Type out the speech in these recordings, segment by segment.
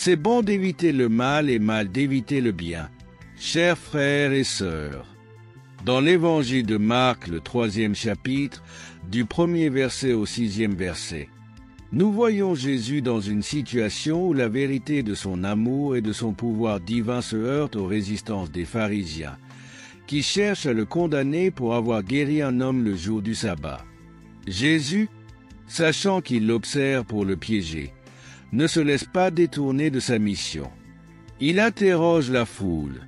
C'est bon d'éviter le mal et mal d'éviter le bien. Chers frères et sœurs, dans l'évangile de Marc, le 3e chapitre, du 1er verset au 6e verset, nous voyons Jésus dans une situation où la vérité de son amour et de son pouvoir divin se heurte aux résistances des pharisiens, qui cherchent à le condamner pour avoir guéri un homme le jour du sabbat. Jésus, sachant qu'ils l'observent pour le piéger, ne se laisse pas détourner de sa mission. Il interroge la foule.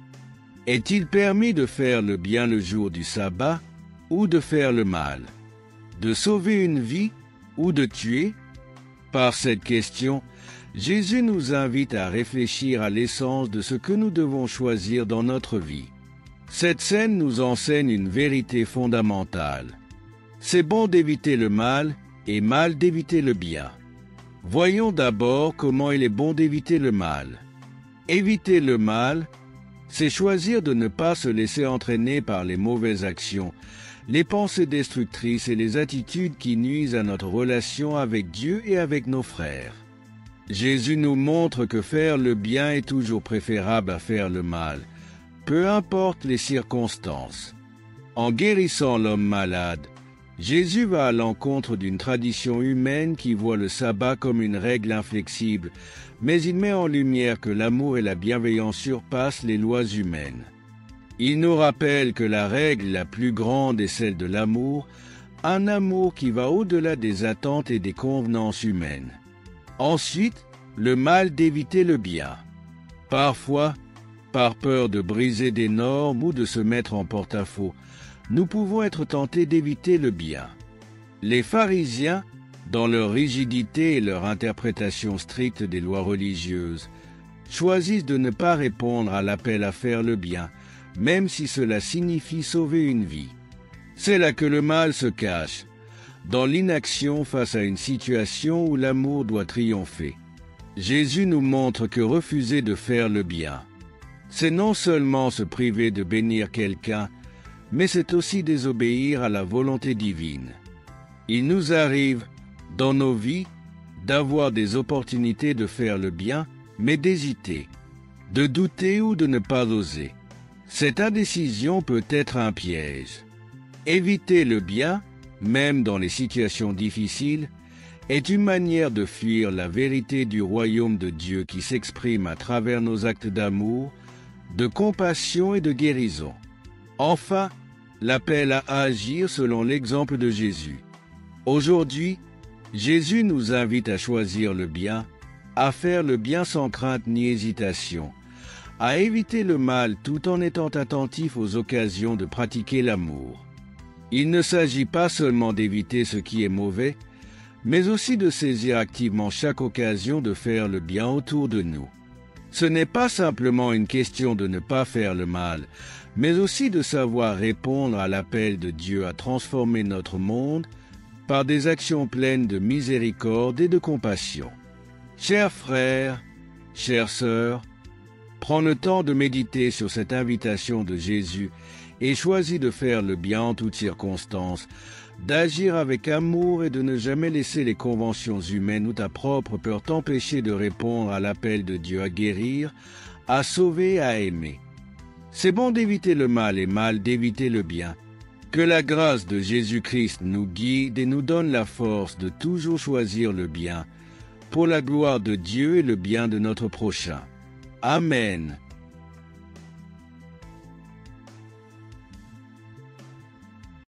Est-il permis de faire le bien le jour du sabbat ou de faire le mal? De sauver une vie ou de tuer? Par cette question, Jésus nous invite à réfléchir à l'essence de ce que nous devons choisir dans notre vie. Cette scène nous enseigne une vérité fondamentale. C'est bon d'éviter le mal et mal d'éviter le bien. Voyons d'abord comment il est bon d'éviter le mal. Éviter le mal, c'est choisir de ne pas se laisser entraîner par les mauvaises actions, les pensées destructrices et les attitudes qui nuisent à notre relation avec Dieu et avec nos frères. Jésus nous montre que faire le bien est toujours préférable à faire le mal, peu importe les circonstances. En guérissant l'homme malade, Jésus va à l'encontre d'une tradition humaine qui voit le sabbat comme une règle inflexible, mais il met en lumière que l'amour et la bienveillance surpassent les lois humaines. Il nous rappelle que la règle la plus grande est celle de l'amour, un amour qui va au-delà des attentes et des convenances humaines. Ensuite, le mal d'éviter le bien. Parfois, par peur de briser des normes ou de se mettre en porte-à-faux, nous pouvons être tentés d'éviter le bien. Les pharisiens, dans leur rigidité et leur interprétation stricte des lois religieuses, choisissent de ne pas répondre à l'appel à faire le bien, même si cela signifie sauver une vie. C'est là que le mal se cache, dans l'inaction face à une situation où l'amour doit triompher. Jésus nous montre que refuser de faire le bien, c'est non seulement se priver de bénir quelqu'un, mais c'est aussi désobéir à la volonté divine. Il nous arrive, dans nos vies, d'avoir des opportunités de faire le bien, mais d'hésiter, de douter ou de ne pas oser. Cette indécision peut être un piège. Éviter le bien, même dans les situations difficiles, est une manière de fuir la vérité du royaume de Dieu qui s'exprime à travers nos actes d'amour, de compassion et de guérison. Enfin, l'appel à agir selon l'exemple de Jésus. Aujourd'hui, Jésus nous invite à choisir le bien, à faire le bien sans crainte ni hésitation, à éviter le mal tout en étant attentif aux occasions de pratiquer l'amour. Il ne s'agit pas seulement d'éviter ce qui est mauvais, mais aussi de saisir activement chaque occasion de faire le bien autour de nous. Ce n'est pas simplement une question de ne pas faire le mal, mais aussi de savoir répondre à l'appel de Dieu à transformer notre monde par des actions pleines de miséricorde et de compassion. Chers frères, chères sœurs, prends le temps de méditer sur cette invitation de Jésus et choisis de faire le bien en toutes circonstances, d'agir avec amour et de ne jamais laisser les conventions humaines ou ta propre peur t'empêcher de répondre à l'appel de Dieu à guérir, à sauver, à aimer. C'est bon d'éviter le mal et mal d'éviter le bien. Que la grâce de Jésus-Christ nous guide et nous donne la force de toujours choisir le bien, pour la gloire de Dieu et le bien de notre prochain. Amen.